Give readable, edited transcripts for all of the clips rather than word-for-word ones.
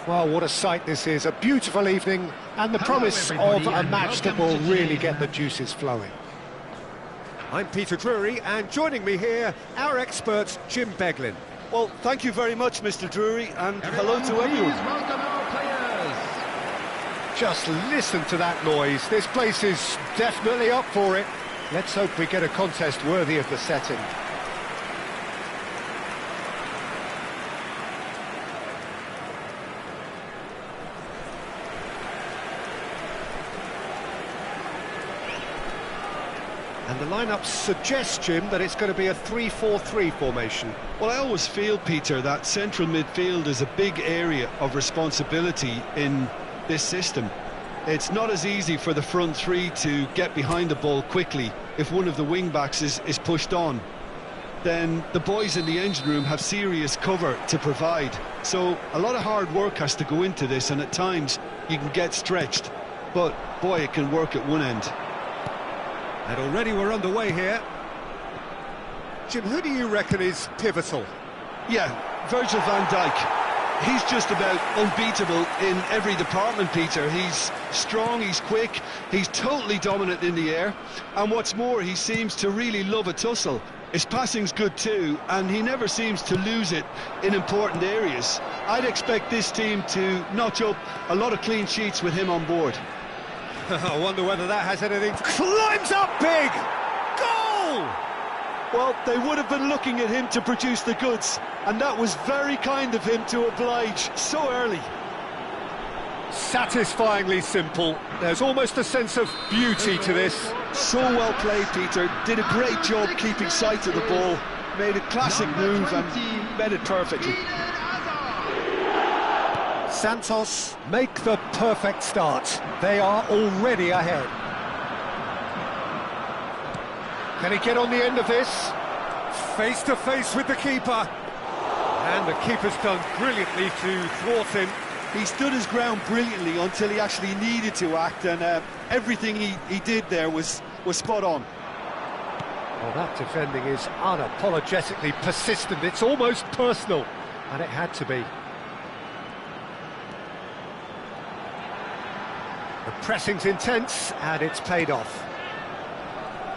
Well, what a sight this is, a beautiful evening, and the promise of a match that will really get the juices flowing. I'm Peter Drury, and joining me here, our expert, Jim Beglin. Well, thank you very much, Mr. Drury, and hello to everyone. Welcome our players. Just listen to that noise. This place is definitely up for it. Let's hope we get a contest worthy of the setting. And the lineup suggests, Jim, that it's going to be a 3-4-3 formation. Well, I always feel, Peter, that central midfield is a big area of responsibility in this system. It's not as easy for the front three to get behind the ball quickly if one of the wing-backs is pushed on. Then the boys in the engine room have serious cover to provide. So a lot of hard work has to go into this, and at times you can get stretched. But, boy, it can work at one end. And already we're underway here. Jim, who do you reckon is pivotal? Yeah, Virgil van Dijk. He's just about unbeatable in every department, Peter. He's strong, he's quick, he's totally dominant in the air. And what's more, he seems to really love a tussle. His passing's good too, and he never seems to lose it in important areas. I'd expect this team to notch up a lot of clean sheets with him on board. I wonder whether that has anything... Climbs up big! Goal! Well, they would have been looking at him to produce the goods, and that was very kind of him to oblige so early. Satisfyingly simple. There's almost a sense of beauty to this. So well played, Peter. Did a great job keeping sight of the ball. Made a classic move and met it perfectly. Santos make the perfect start. They are already ahead. Can he get on the end of this? Face to face with the keeper. And the keeper's done brilliantly to thwart him. He stood his ground brilliantly until he actually needed to act, and everything he did there was spot on. Well, that defending is unapologetically persistent. It's almost personal, and it had to be. The pressing's intense, and it's paid off.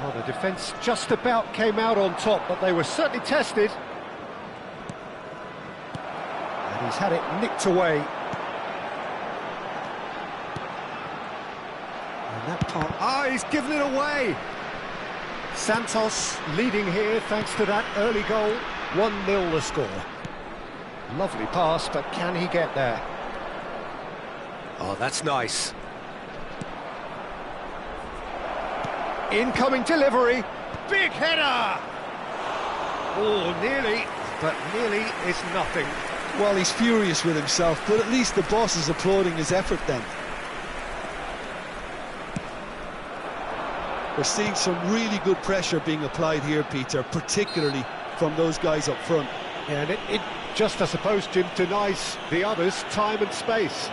Well, the defence just about came out on top, but they were certainly tested. And he's had it nicked away. And that part... he's given it away! Santos leading here thanks to that early goal. 1-0 the score. Lovely pass, but can he get there? Oh, that's nice. Incoming delivery, big header! Oh, nearly, but nearly is nothing. Well, he's furious with himself, but at least the boss is applauding his effort then. We're seeing some really good pressure being applied here, Peter, particularly from those guys up front. Yeah, and it just, I suppose, Jim, denies the others time and space.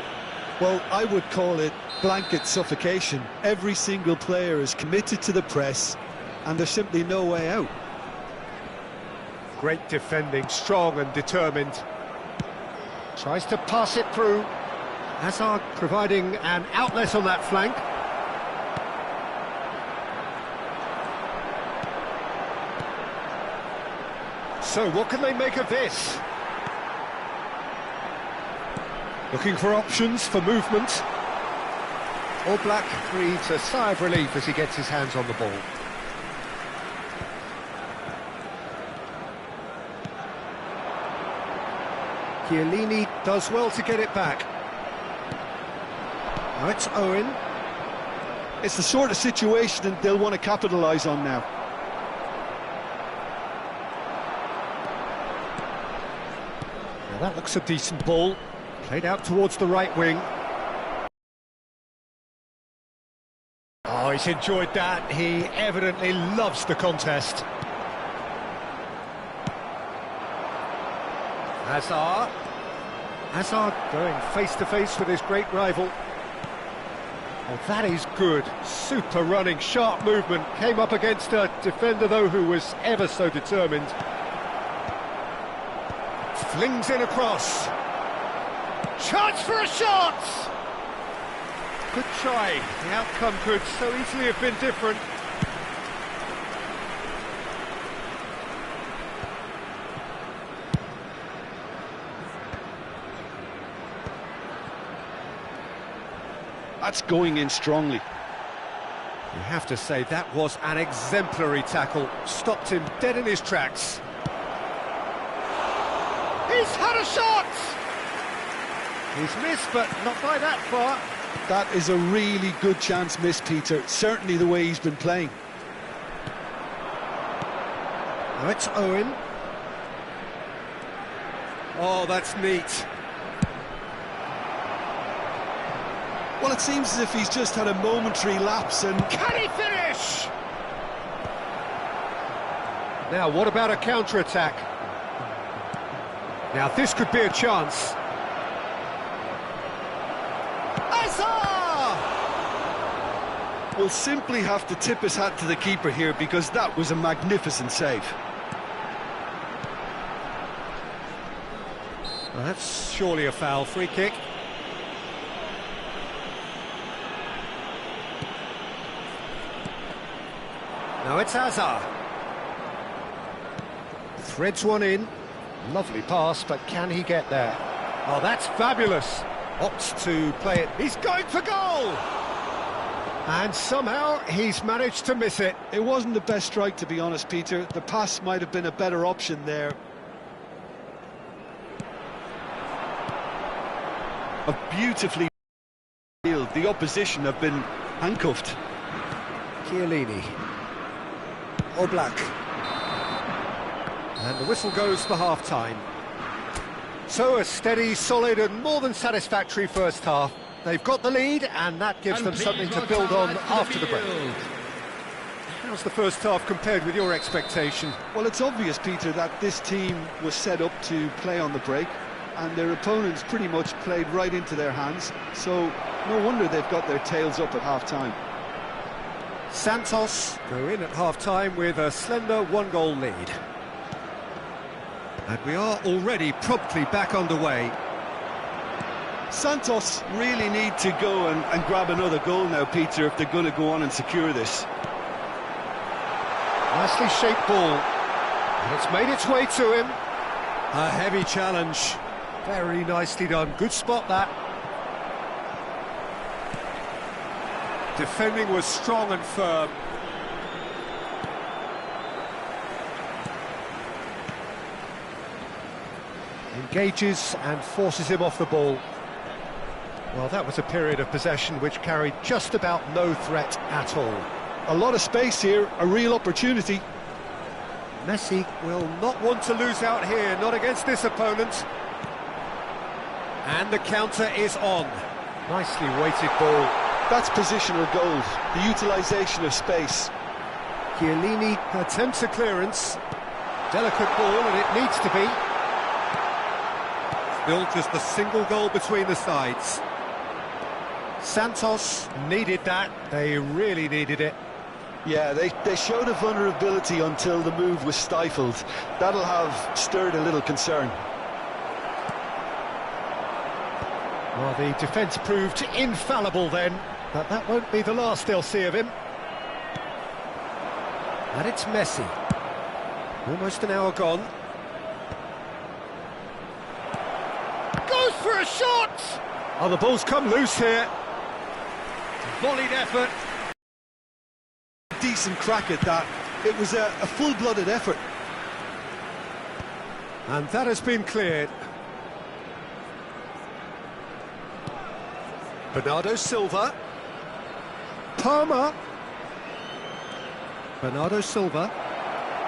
Well, I would call it blanket suffocation. Every single player is committed to the press, and there's simply no way out. Great defending, strong and determined. Tries to pass it through. Hazard providing an outlet on that flank. So, what can they make of this? Looking for options for movement. All Black breathes a sigh of relief as he gets his hands on the ball. Chiellini does well to get it back. Now it's Owen. It's the sort of situation that they'll want to capitalise on now. Now that looks a decent ball. Played out towards the right wing. Oh, he's enjoyed that. He evidently loves the contest. Hazard. Hazard going face-to-face with his great rival. Oh, that is good. Super running, sharp movement. Came up against a defender, though, who was ever so determined. Flings in across. Chance for a shot! Good try. The outcome could so easily have been different. That's going in strongly. You have to say that was an exemplary tackle. Stopped him dead in his tracks. He's had a shot! He's missed, but not by that far. That is a really good chance missed, Peter. Certainly the way he's been playing. Now it's Owen. Oh, that's neat. Well, it seems as if he's just had a momentary lapse and... Can he finish? Now, what about a counter-attack? Now, this could be a chance. Will simply have to tip his hat to the keeper here because that was a magnificent save. Well, that's surely a foul. Free kick. Now it's Hazard. Threads one in. Lovely pass, but can he get there? Oh, that's fabulous. Opts to play it. He's going for goal! And somehow he's managed to miss it. It wasn't the best strike, to be honest, Peter. The pass might have been a better option there. A beautifully field. The opposition have been handcuffed. Chiellini. Oblak. And the whistle goes for half-time. So a steady, solid and more than satisfactory first half. They've got the lead and that gives them something to build on after the break. How's the first half compared with your expectation? Well, it's obvious, Peter, that this team was set up to play on the break and their opponents pretty much played right into their hands, so no wonder they've got their tails up at half-time. Santos go in at half-time with a slender one-goal lead. And we are already promptly back underway. Santos really need to go and grab another goal now, Peter, if they're going to go on and secure this. Nicely shaped ball. And it's made its way to him. A heavy challenge. Very nicely done. Good spot, that. Defending was strong and firm. Engages and forces him off the ball. Well, that was a period of possession which carried just about no threat at all. A lot of space here, a real opportunity. Messi will not want to lose out here, not against this opponent. And the counter is on. Nicely weighted ball. That's positional gold, the utilisation of space. Chiellini attempts a clearance. Delicate ball, and it needs to be. Still just a single goal between the sides. Santos needed that. They really needed it. Yeah, they showed a vulnerability until the move was stifled. That'll have stirred a little concern. Well, the defence proved infallible then, but that won't be the last they'll see of him. And it's Messi. Almost an hour gone. Goes for a shot! Oh, the ball's come loose here. Volleyed effort. Decent crack at that. It was a full-blooded effort. And that has been cleared. Bernardo Silva. Palmer. Bernardo Silva.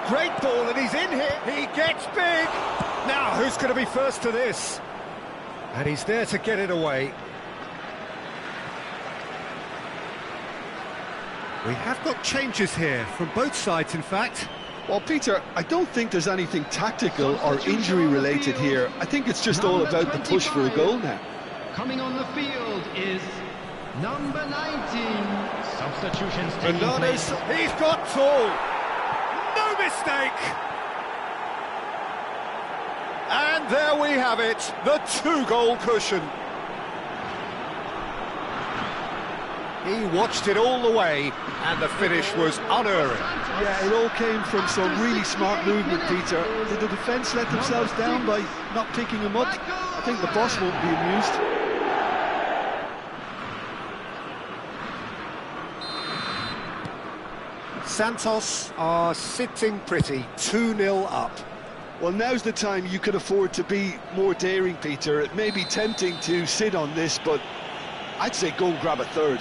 Great ball, and he's in here. He gets big. Now, who's going to be first to this? And he's there to get it away. We have got changes here, from both sides, in fact. Well, Peter, I don't think there's anything tactical or injury-related here. I think it's just all about the push for a goal now. Coming on the field is number 19. Substitutions taking place. He's got tall. No mistake. And there we have it, the two-goal cushion. He watched it all the way, and the finish was unerring. Yeah, it all came from some really smart movement, Peter. Did the defence let themselves down by not picking him up? I think the boss won't be amused. Santos are sitting pretty, 2-0 up. Well, now's the time you can afford to be more daring, Peter. It may be tempting to sit on this, but I'd say go and grab a third.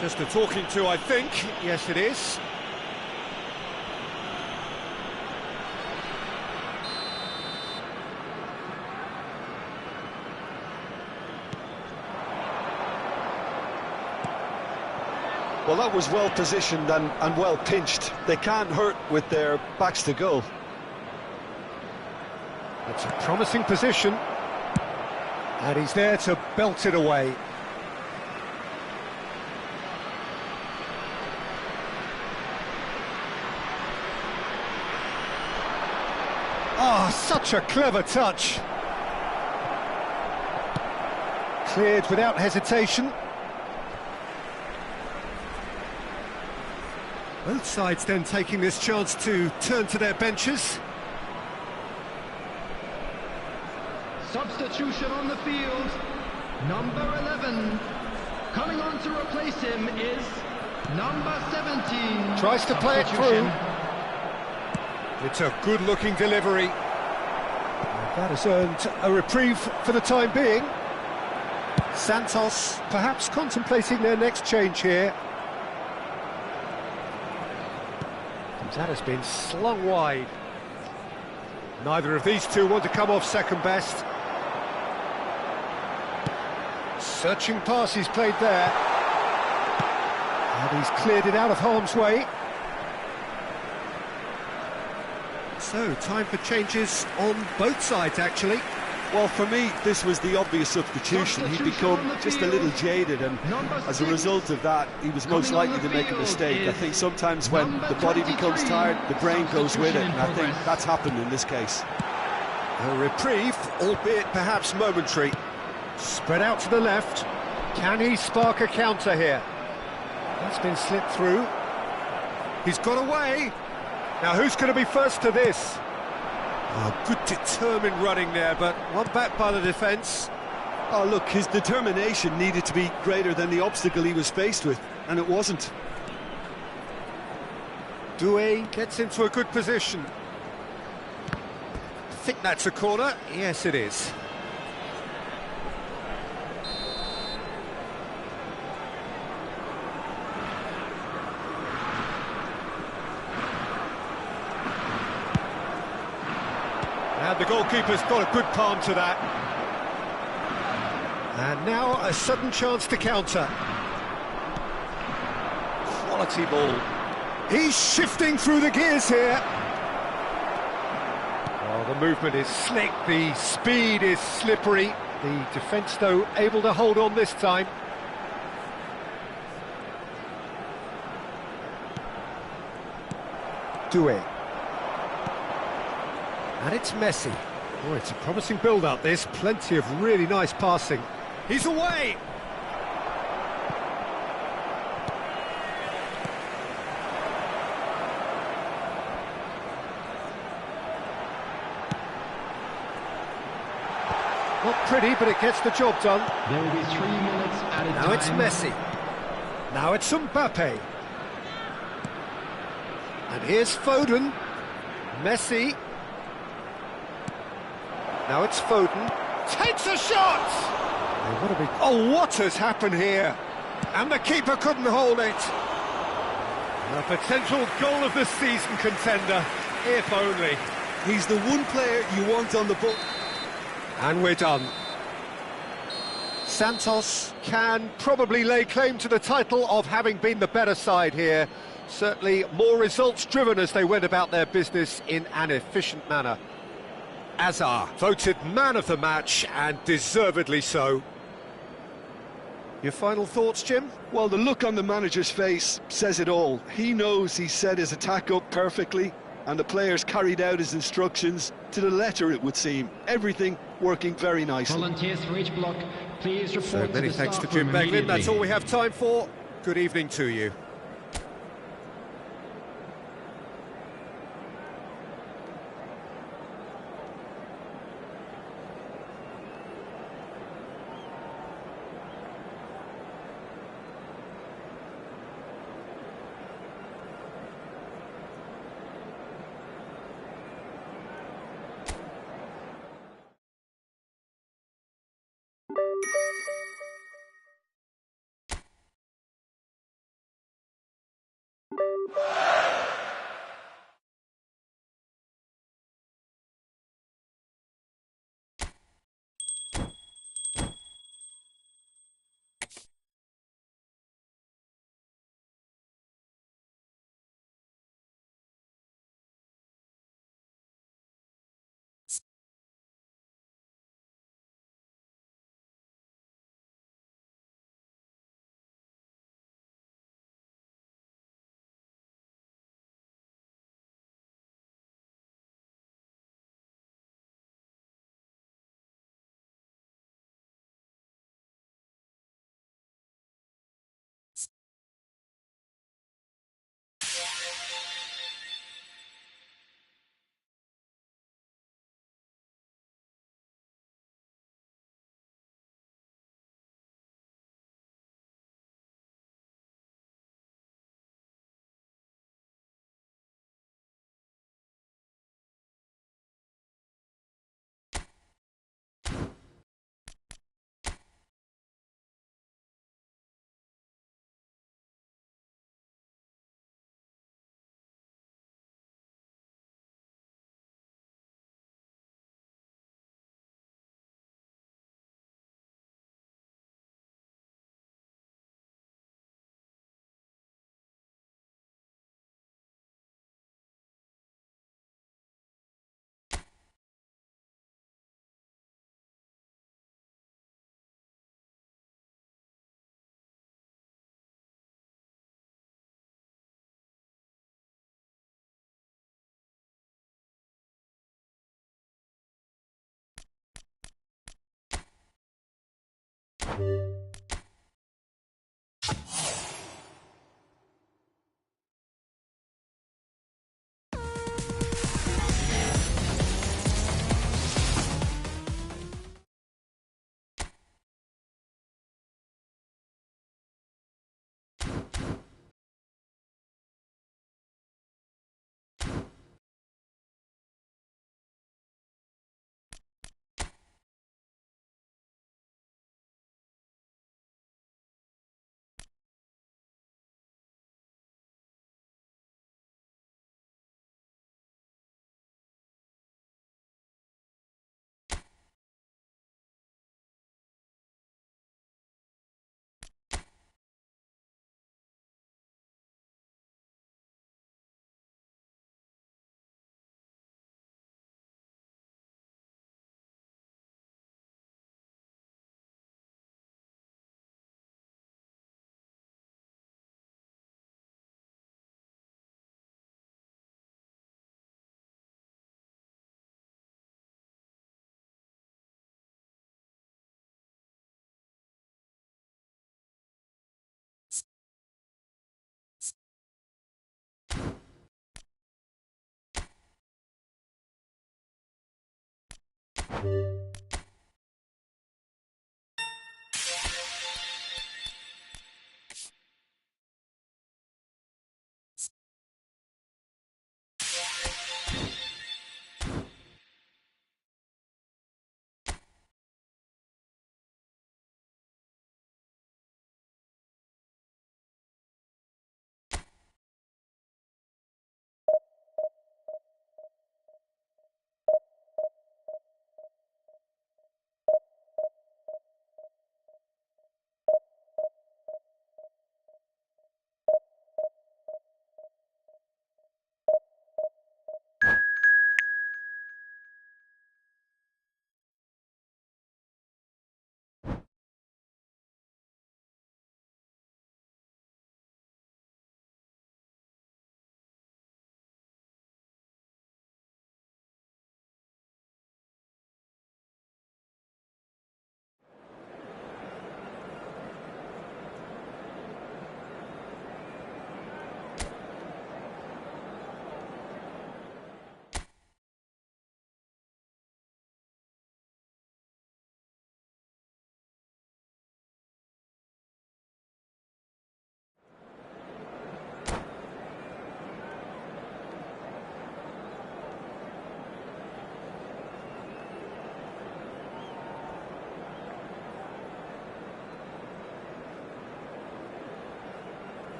Just a talking to, I think. Yes, it is. Well, that was well positioned and well pinched. They can't hurt with their backs to goal. It's a promising position. And he's there to belt it away. Oh, such a clever touch. Cleared without hesitation. Both sides then taking this chance to turn to their benches. Substitution on the field. Number 11. Coming on to replace him is number 17. Tries to play it through. It's a good-looking delivery. And that has earned a reprieve for the time being. Santos perhaps contemplating their next change here. That has been slung wide. Neither of these two want to come off second best. Searching pass he's played there. And he's cleared it out of harm's way. So, time for changes on both sides, actually. Well, for me, this was the obvious substitution. He'd become just a little jaded, and as a result of that, he was most likely to make a mistake. I think sometimes when the body becomes tired, the brain goes with it, and I think that's happened in this case. A reprieve, albeit perhaps momentary. Spread out to the left. Can he spark a counter here? That's been slipped through. He's got away. Now, who's going to be first to this? Oh, good determined running there, but one back by the defence. Oh, look, his determination needed to be greater than the obstacle he was faced with, and it wasn't. Doué gets into a good position. I think that's a corner. Yes, it is. And the goalkeeper's got a good palm to that. And now a sudden chance to counter. Quality ball. He's shifting through the gears here. Oh, the movement is slick, the speed is slippery. The defence, though, able to hold on this time. Doué. And it's Messi. Oh, it's a promising build-up, this. Plenty of really nice passing. He's away! Not pretty, but it gets the job done. There will be 3 minutes at a time. Now it's Messi. Now it's Mbappe. And here's Foden. Messi. Now it's Foden. Takes a shot! Oh, what has happened here? And the keeper couldn't hold it. A potential goal of the season contender, if only. He's the one player you want on the ball. And we're done. Santos can probably lay claim to the title of having been the better side here. Certainly more results-driven as they went about their business in an efficient manner. Azar voted man of the match, and deservedly so. Your final thoughts, Jim? Well, the look on the manager's face says it all. He knows he set his attack up perfectly, and the players carried out his instructions to the letter, it would seem. Everything working very nicely. Volunteers for each block. Please report So to many the thanks to staff Jim room Beglin. That's immediately. all we have time for. Good evening to you.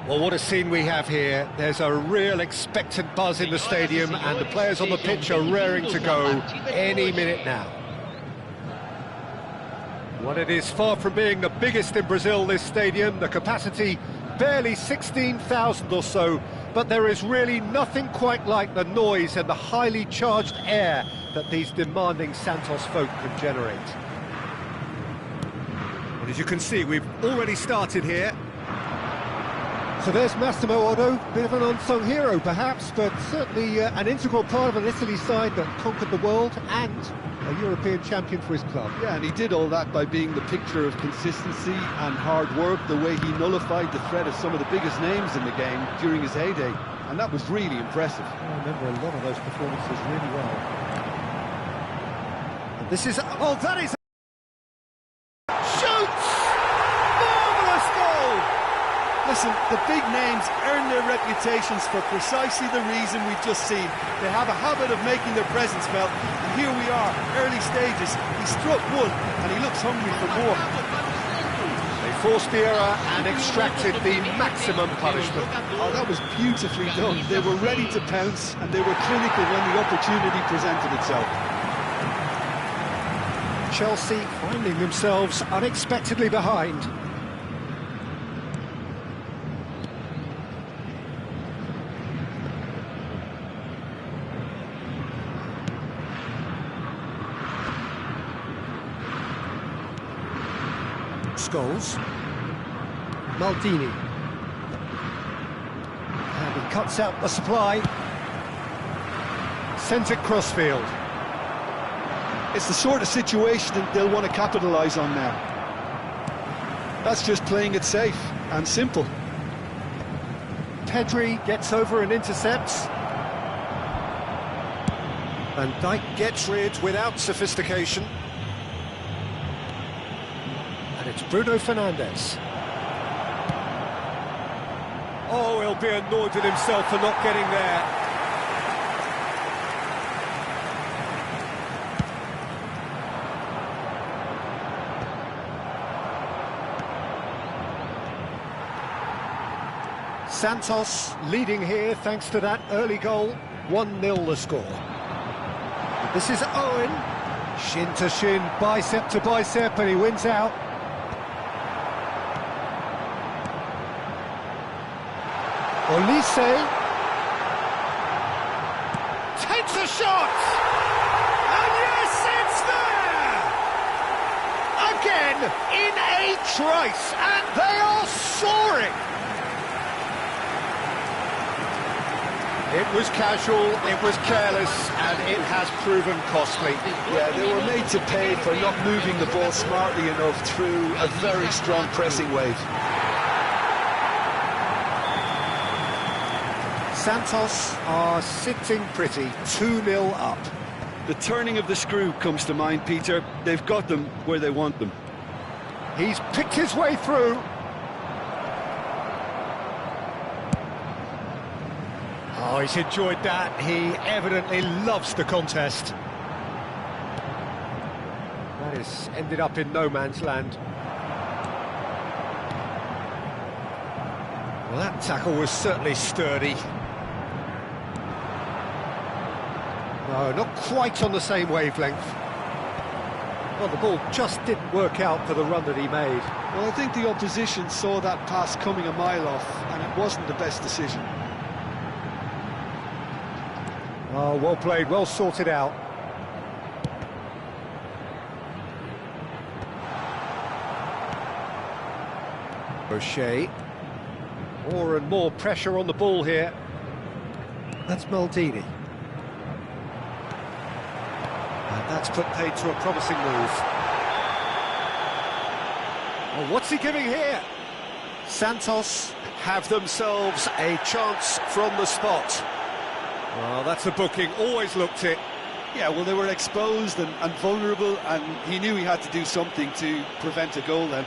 Well, what a scene we have here. There's a real expectant buzz in the stadium, and the players on the pitch are raring to go any minute now. Well, it is far from being the biggest in Brazil, this stadium. The capacity barely 16,000 or so, but there is really nothing quite like the noise and the highly charged air that these demanding Santos folk can generate. And as you can see, we've already started here. So there's Massimo Otto, bit of an unsung hero perhaps, but certainly an integral part of an Italy side that conquered the world and a European champion for his club. Yeah, and he did all that by being the picture of consistency and hard work, the way he nullified the threat of some of the biggest names in the game during his heyday, and that was really impressive. I remember a lot of those performances really well. And this is... oh, that is... shoots! Marvellous goal! Listen, the big names earn their reputations for precisely the reason we've just seen. They have a habit of making their presence felt, and here we are, early stages. He struck one, and he looks hungry for more. They forced the error and extracted the maximum punishment. Oh, that was beautifully done. They were ready to pounce, and they were clinical when the opportunity presented itself. Chelsea finding themselves unexpectedly behind. Scholes, Maldini, and he cuts out the supply, sends it crossfield. It's the sort of situation that they'll want to capitalise on now. That's just playing it safe and simple. Pedri gets over and intercepts. Van Dijk gets rid without sophistication. It's Bruno Fernandes. Oh, he'll be annoyed with himself for not getting there. Santos leading here thanks to that early goal. 1-0 the score. This is Owen. Shin to shin, bicep to bicep, and he wins out. Olise takes a shot, and yes, it's there! Again, in a trice, and they are soaring! It was casual, it was careless, and it has proven costly. Yeah, they were made to pay for not moving the ball smartly enough through a very strong pressing wave. Santos are sitting pretty, 2-0 up. The turning of the screw comes to mind, Peter. They've got them where they want them. He's picked his way through. Oh, he's enjoyed that. He evidently loves the contest. That has ended up in no man's land. Well, that tackle was certainly sturdy. No, not quite on the same wavelength. Well, the ball just didn't work out for the run that he made. Well, I think the opposition saw that pass coming a mile off, and it wasn't the best decision. Oh, well played, well sorted out. O'Shea. More and more pressure on the ball here. That's Maldini. And that's put paid to a promising move. Well, what's he giving here? Santos have themselves a chance from the spot. Well, that's a booking, always looked it. Yeah, well, they were exposed and vulnerable, and he knew he had to do something to prevent a goal then.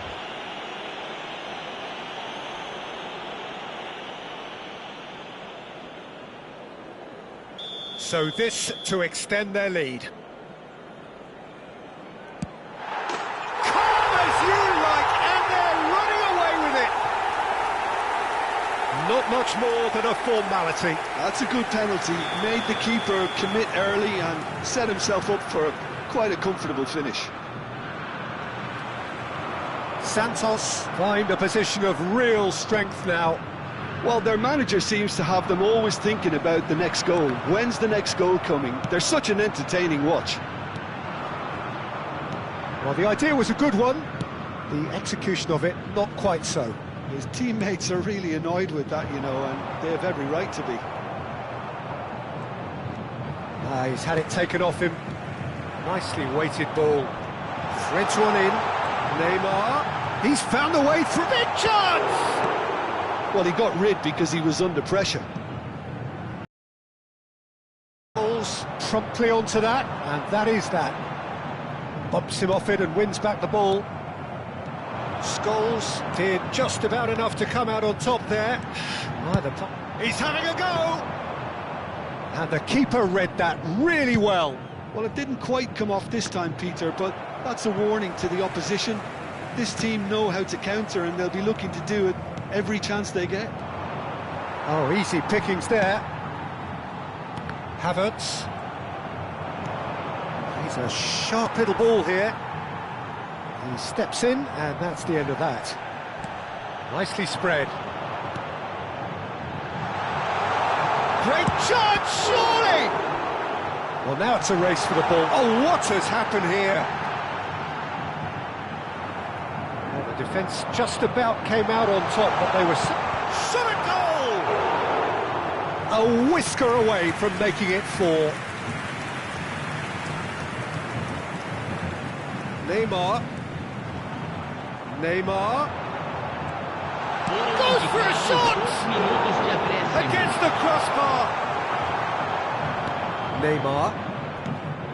So this to extend their lead. Calm as you like, and they're running away with it. much more than a formality. That's a good penalty. Made the keeper commit early and set himself up for quite a comfortable finish. Santos find a position of real strength now. Well, their manager seems to have them always thinking about the next goal. When's the next goal coming? They're such an entertaining watch. Well, the idea was a good one. The execution of it, not quite so. His teammates are really annoyed with that, you know, and they have every right to be. He's had it taken off him. Nicely weighted ball. Threads one in. Neymar. He's found a way through. Big chance! Well, he got rid because he was under pressure. Balls promptly onto that, and that is that. Bumps him off it and wins back the ball. Scholes did just about enough to come out on top there. He's having a go! And the keeper read that really well. Well, it didn't quite come off this time, Peter, but that's a warning to the opposition. This team know how to counter, and they'll be looking to do it every chance they get. Oh, easy pickings there. Havertz. He's a sharp little ball here. He steps in, and that's the end of that. Nicely spread. Great chance, surely! Well, now it's a race for the ball. Oh, what has happened here? Well, the defence just about came out on top, but they were... Shot a goal! A whisker away from making it 4. Neymar. Goes for a shot! Against the crossbar! Neymar.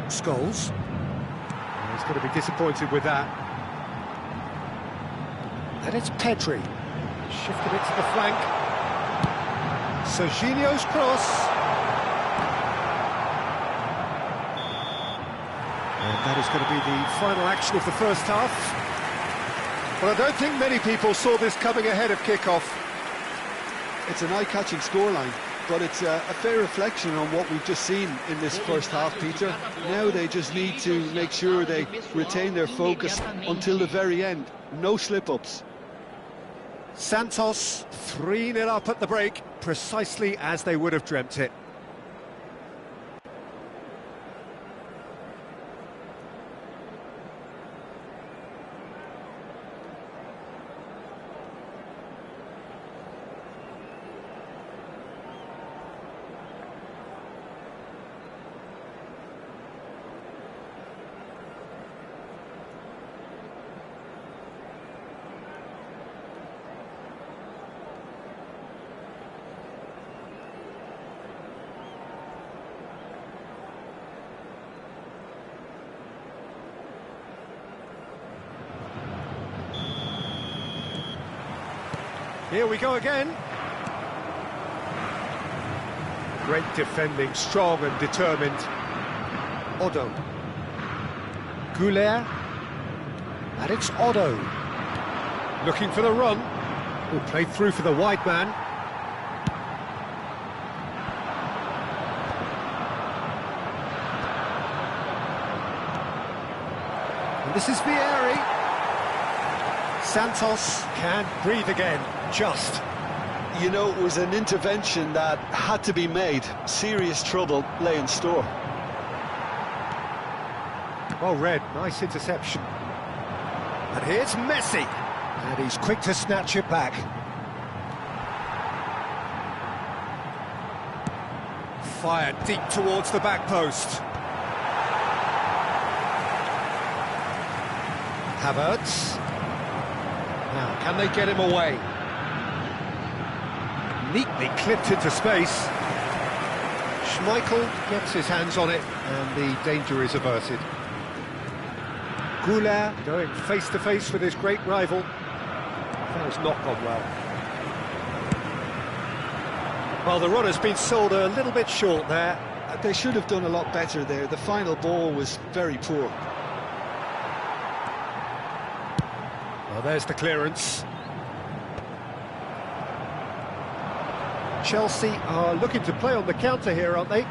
Scholes. He's going to be disappointed with that. And it's Pedri. Shifted it to the flank. Serginho's cross. And that is going to be the final action of the first half. But I don't think many people saw this coming ahead of kick-off. It's an eye-catching scoreline, but it's a fair reflection on what we've just seen in this first half, Peter. Now they just need to make sure they retain their focus until the very end. No slip-ups. Santos 3-0 up at the break, precisely as they would have dreamt it. Here we go again. Great defending, strong and determined. Odo. Goulet. And it's Odo. Looking for the run. Who played through for the wide man. And this is Vieri. Santos can't breathe again, just. You know, it was an intervention that had to be made. Serious trouble lay in store. Well read, nice interception. And here's Messi. And he's quick to snatch it back. Fired deep towards the back post. Havertz. Now, can they get him away? Neatly clipped into space. Schmeichel gets his hands on it, and the danger is averted. Goulet going face-to-face with his great rival. That has not gone well. Well, the run has been sold a little bit short there. They should have done a lot better there. The final ball was very poor. Well, there's the clearance. Chelsea are looking to play on the counter here, aren't they?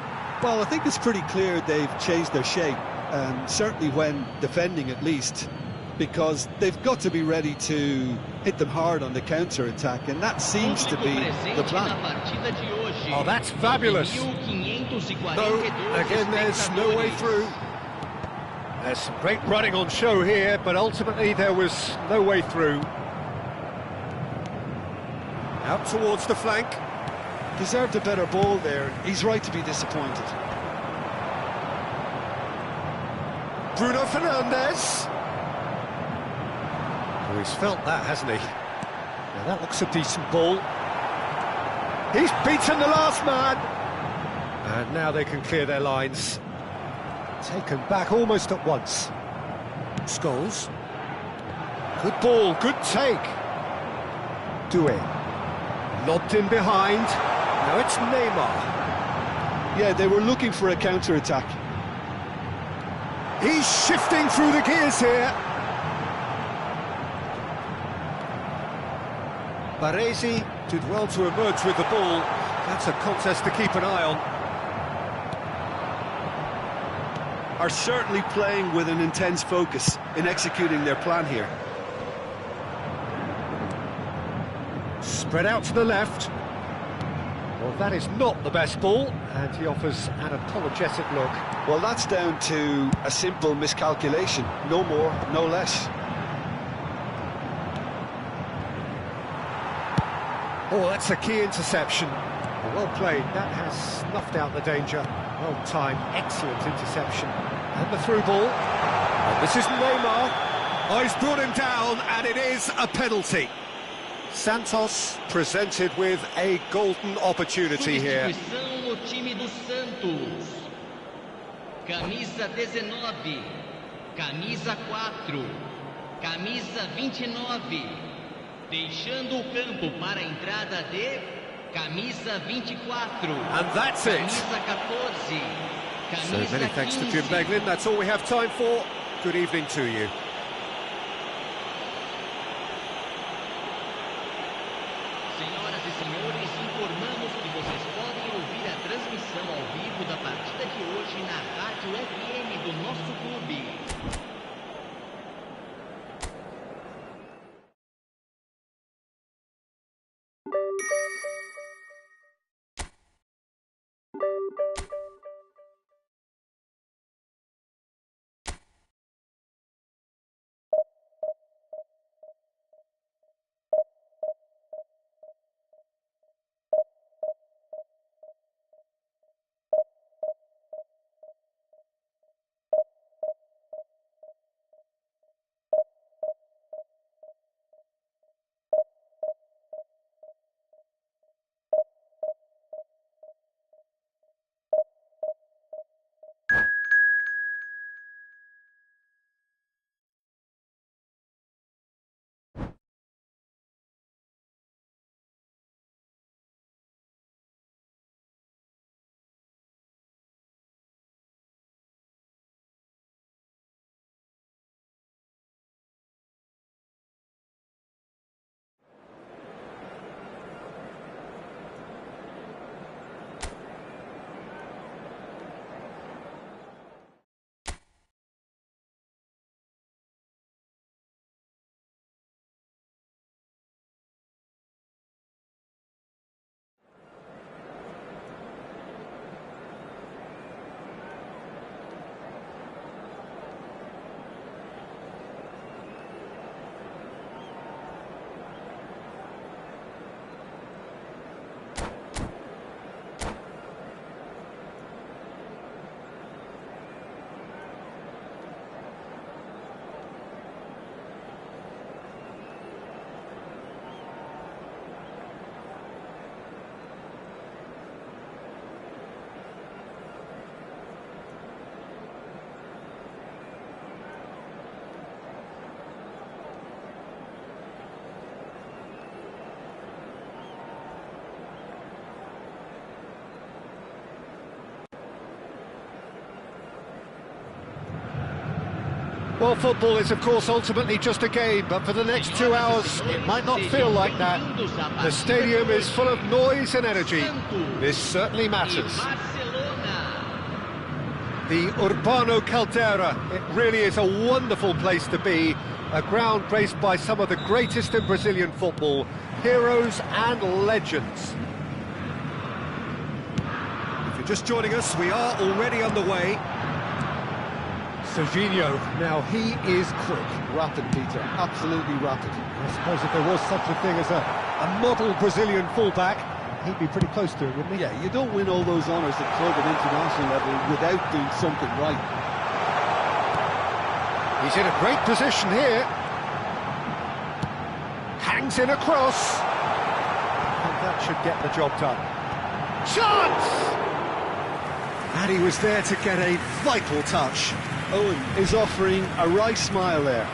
Well, I think it's pretty clear they've changed their shape, certainly when defending at least, because they've got to be ready to hit them hard on the counter-attack, and that seems to be the plan. Oh, that's fabulous. No, again, there's no way through. There's some great running on show here, but ultimately there was no way through. Out towards the flank. Deserved a better ball there. He's right to be disappointed. Bruno Fernandes. Oh, he's felt that, hasn't he? Now that looks a decent ball. He's beaten the last man. And now they can clear their lines. Taken back almost at once. Scholes. Good ball, good take. Doué. Lobbed in behind. Now it's Neymar. Yeah, they were looking for a counter-attack. He's shifting through the gears here. Baresi did well to emerge with the ball. That's a contest to keep an eye on. Are certainly playing with an intense focus in executing their plan here. Spread out to the left. Well, that is not the best ball, and he offers an apologetic look. Well, that's down to a simple miscalculation. No more, no less. Oh, that's a key interception. Well played, that has snuffed out the danger. Well timed, excellent interception. And the through ball. And this is Neymar. Oh, he's brought him down, and it is a penalty. Santos presented with a golden opportunity here. Substituição no time do Santos. Camisa 19, camisa 4, camisa 29. Deixando o campo para a entrada de camisa 24. And that's it. Camisa 14. Camisa So many thanks to Jim 15. Beglin. That's all we have time for. Good evening to you. Senhoras e senhores, informamos que vocês podem ouvir a transmissão ao vivo da partida de hoje na Rádio FM do nosso clube. Well, football is, of course, ultimately just a game, but for the next 2 hours, it might not feel like that. The stadium is full of noise and energy. This certainly matters. The Urbano Caldera, it really is a wonderful place to be. A ground graced by some of the greatest in Brazilian football, heroes and legends. If you're just joining us, we are already underway. Serginho, now he is quick. Rapid, Peter, absolutely rapid. I suppose if there was such a thing as a model Brazilian fullback, he'd be pretty close to it, wouldn't he? Yeah, you don't win all those honours at club and international level without doing something right. He's in a great position here. Hangs in a cross. And that should get the job done. Chance! And he was there to get a vital touch. Owen is offering a wry smile there.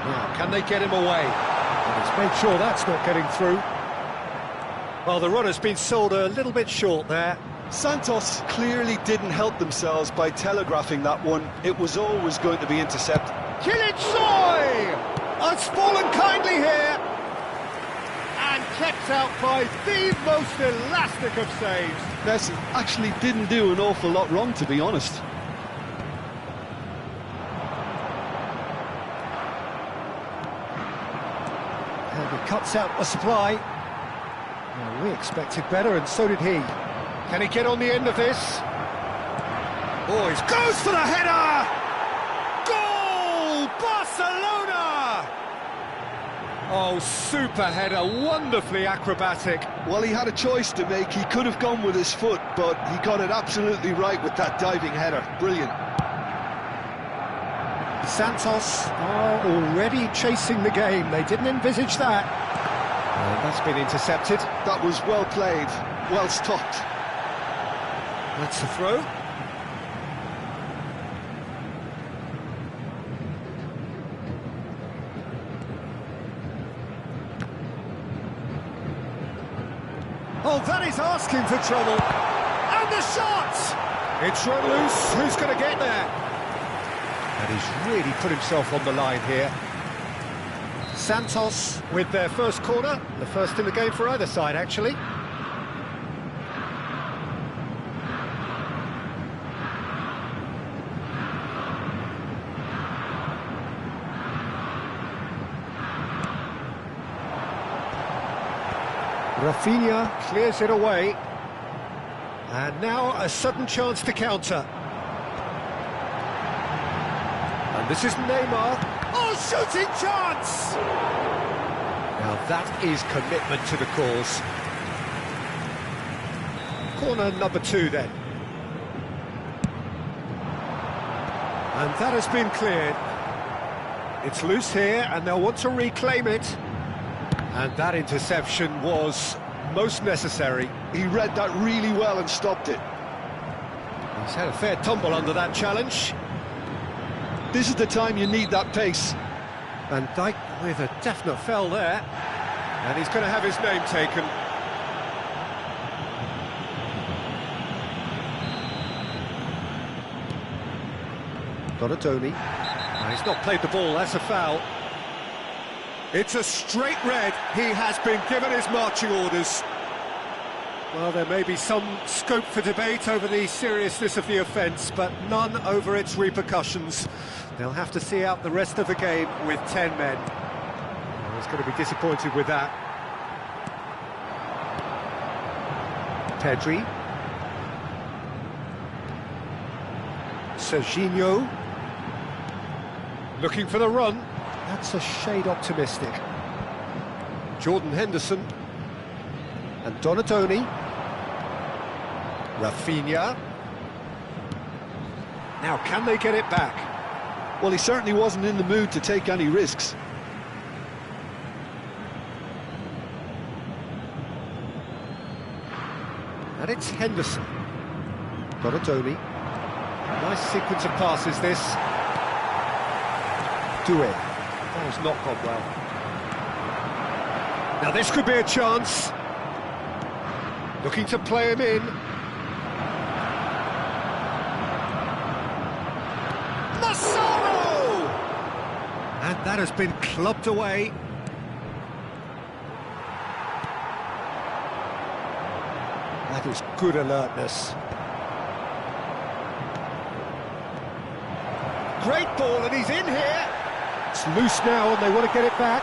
Now, can they get him away? And he's made sure that's not getting through. Well, the runner's been sold a little bit short there. Santos clearly didn't help themselves by telegraphing that one. It was always going to be intercepted. Kilitsoy has fallen kindly here and kept out by the most elastic of saves. Messi actually didn't do an awful lot wrong, to be honest. And he cuts out the supply. Well, we expected better, and so did he. Can he get on the end of this? Oh, he goes for the header! Goal! Barcelona! Oh, super header, wonderfully acrobatic. Well, he had a choice to make. He could have gone with his foot, but he got it absolutely right with that diving header. Brilliant. Santos are already chasing the game. They didn't envisage that. That's been intercepted. That was well played, well stopped. That's the throw. Oh, that is asking for trouble. And the shot! It's run loose. Who's going to get there? And he's really put himself on the line here. Santos with their first corner. The first in the game for either side, actually. Rafinha clears it away. And now a sudden chance to counter. And this is Neymar. Oh, shooting chance! Now that is commitment to the cause. Corner number 2 then. And that has been cleared. It's loose here and they'll want to reclaim it. And that interception was most necessary. He read that really well and stopped it. He's had a fair tumble under that challenge. This is the time you need that pace. Van Dijk with a definite foul there. And he's going to have his name taken. Donadoni. He's not played the ball, that's a foul. It's a straight red. He has been given his marching orders. Well, there may be some scope for debate over the seriousness of the offence, but none over its repercussions. They'll have to see out the rest of the game with 10 men. Well, he's going to be disappointed with that. Pedri. Serginho. Looking for the run. That's a shade optimistic. Jordan Henderson. And Donadoni. Rafinha. Now, can they get it back? Well, he certainly wasn't in the mood to take any risks. And it's Henderson. Donadoni. Nice sequence of passes, this. Doué. That has not gone well. Now, this could be a chance. Looking to play him in. Massaro! And that has been clubbed away. That is good alertness. Great ball, and he's in here. It's loose now, and they want to get it back.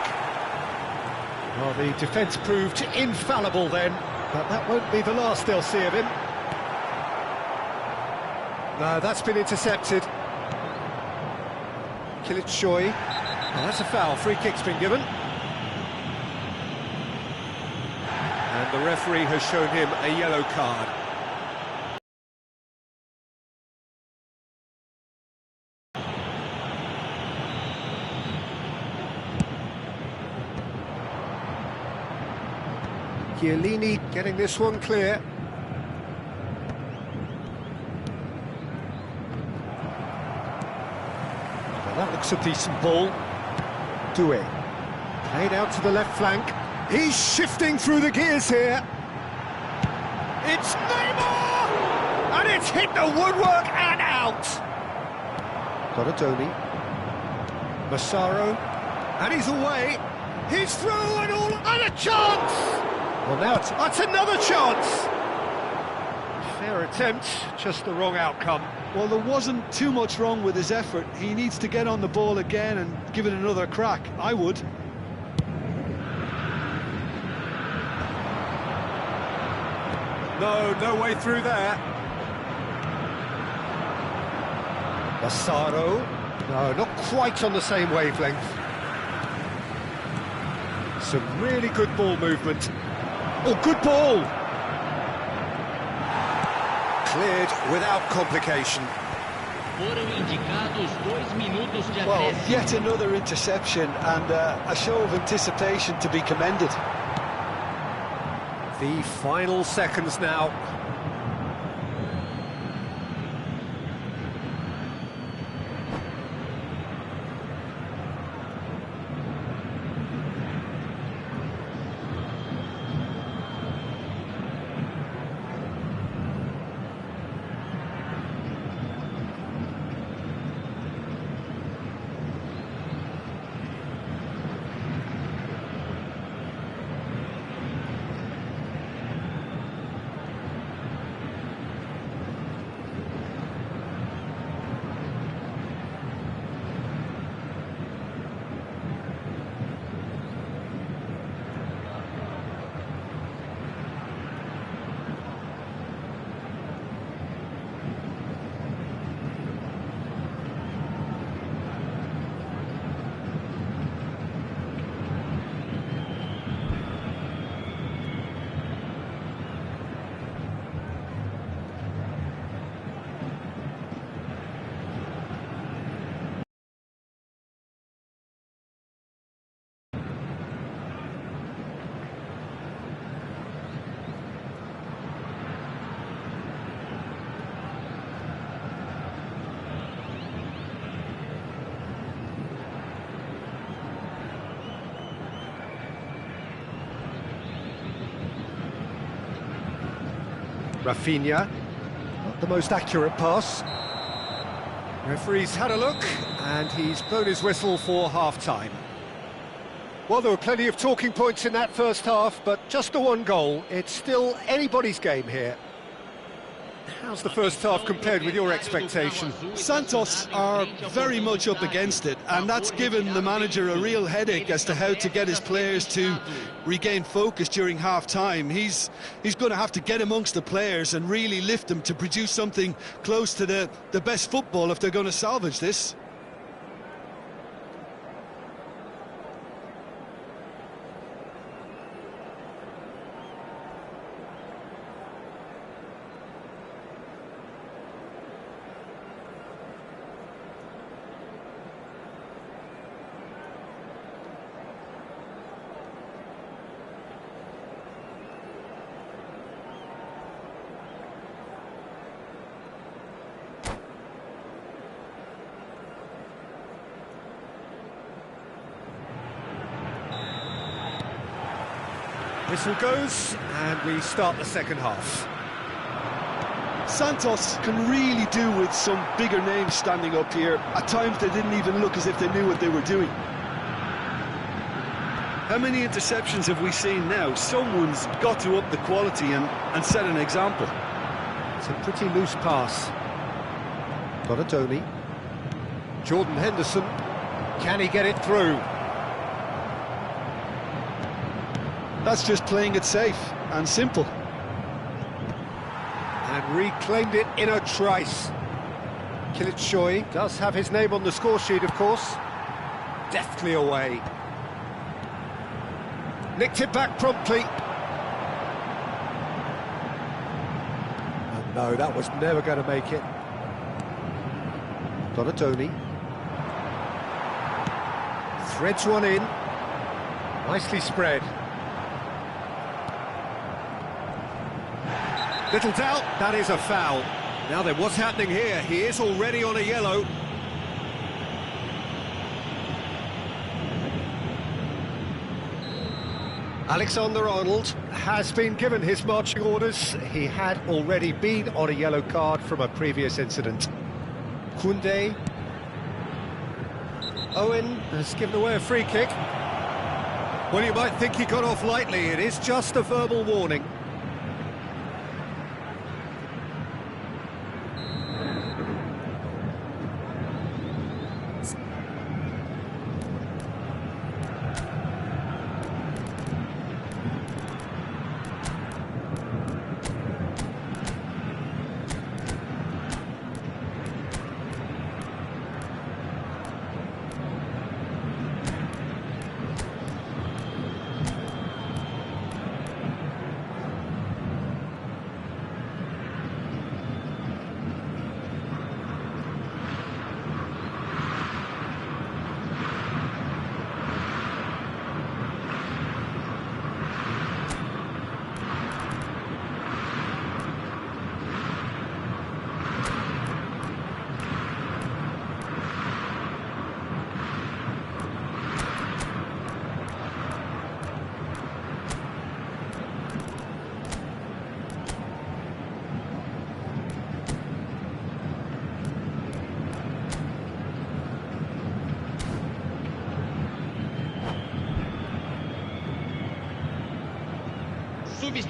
Well, the defence proved infallible then, but that won't be the last they'll see of him. No, that's been intercepted. Kilitshoy. Well, that's a foul. Free kick's been given. And the referee has shown him a yellow card. Chiellini getting this one clear. Well, that looks a decent ball. Doué. Played out to the left flank. He's shifting through the gears here. It's Neymar! And it's hit the woodwork and out. Donadoni. Massaro. And he's away. He's through and all, and a chance! Well, now it's another chance. Fair attempt, just the wrong outcome. Well, there wasn't too much wrong with his effort. He needs to get on the ball again and give it another crack. I would. No way through there. Massaro. No, not quite on the same wavelength. Some really good ball movement. Oh, good ball! Cleared without complication. Foram indicados 2 minutos de Well, acréscimo. yet another interception and a show of anticipation to be commended. The final seconds now. Rafinha, not the most accurate pass. Referee's had a look, and he's blown his whistle for half-time. Well, there were plenty of talking points in that first half, but just the one goal. It's still anybody's game here. How's the first half compared with your expectation? Santos are very much up against it, and that's given the manager a real headache as to how to get his players to regain focus during half-time. He's going to have to get amongst the players and really lift them to produce something close to the best football if they're going to salvage this. Whistle goes, and we start the second half. Santos can really do with some bigger names standing up here. At times they didn't even look as if they knew what they were doing. How many interceptions have we seen now? Someone's got to up the quality and set an example. It's a pretty loose pass. Donatoni. Jordan Henderson. Can he get it through? That's just playing it safe and simple. And reclaimed it in a trice. Kilitshoy does have his name on the score sheet, of course. Deftly away. Nicked it back promptly. And no, that was never going to make it. Donatoni. Threads one in. Nicely spread. Little doubt, that is a foul. Now then, what's happening here? He is already on a yellow. Alexander-Arnold has been given his marching orders. He had already been on a yellow card from a previous incident. Koundé. Owen has given away a free kick. Well, you might think he got off lightly. It is just a verbal warning.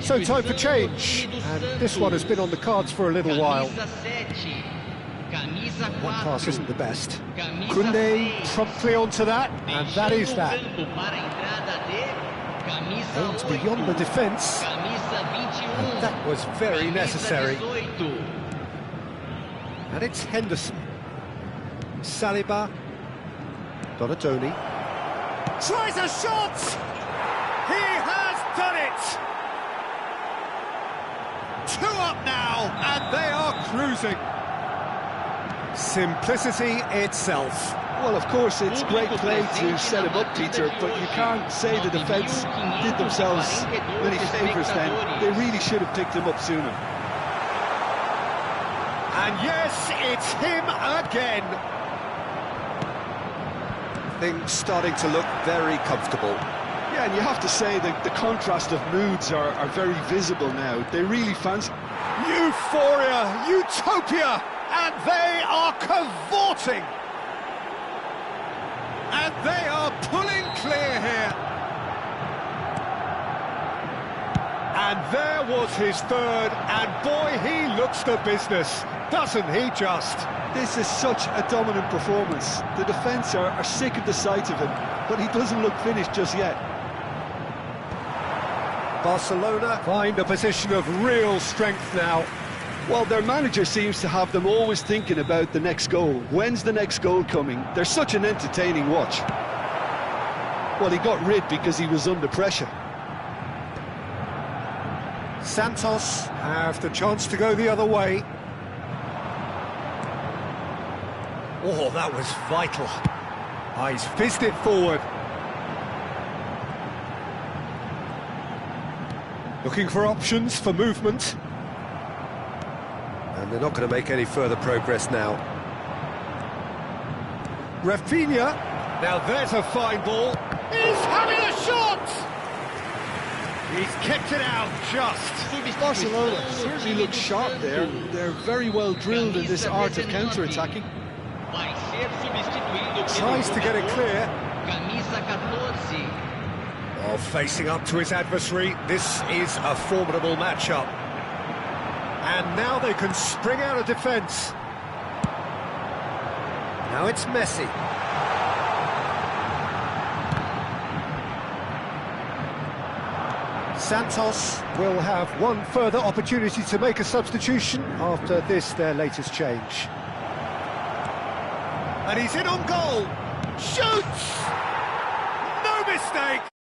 So time for change, and this one has been on the cards for a little while. One pass isn't the best. Koundé promptly onto that, and that is that. Aims beyond the defence, and that was very necessary. And it's Henderson. Saliba. Donatoni. Tries a shot! He has done it! 2 up now, and they are cruising. Simplicity itself. Well, of course, it's great play to set him up, Peter, but you can't say the defence did themselves many favours then. They really should have picked him up sooner. And yes, it's him again. Things starting to look very comfortable. Yeah, and you have to say that the contrast of moods are very visible now. They really fancy... Euphoria, utopia, and they are cavorting. And they are pulling clear here. And there was his third, and boy, he looks the business, doesn't he just? This is such a dominant performance. The defence are sick of the sight of him, but he doesn't look finished just yet. Barcelona find a position of real strength now. Well, their manager seems to have them always thinking about the next goal. When's the next goal coming? They're such an entertaining watch. Well, he got rid because he was under pressure. Santos have the chance to go the other way. Oh, that was vital. Oh, he's fizzed it forward. Looking for options for movement. And they're not going to make any further progress now. Rafinha. Now there's a fine ball. He's having a shot! He's kept it out just. Barcelona certainly look sharp there. They're very well drilled in this art of counter-attacking. Vai ser substituído Tries to get it clear. Camisa 14. Oh, facing up to his adversary, this is a formidable matchup. And now they can spring out of defence. Now it's Messi. Santos will have one further opportunity to make a substitution after this, their latest change. And he's in on goal. Shoots! No mistake!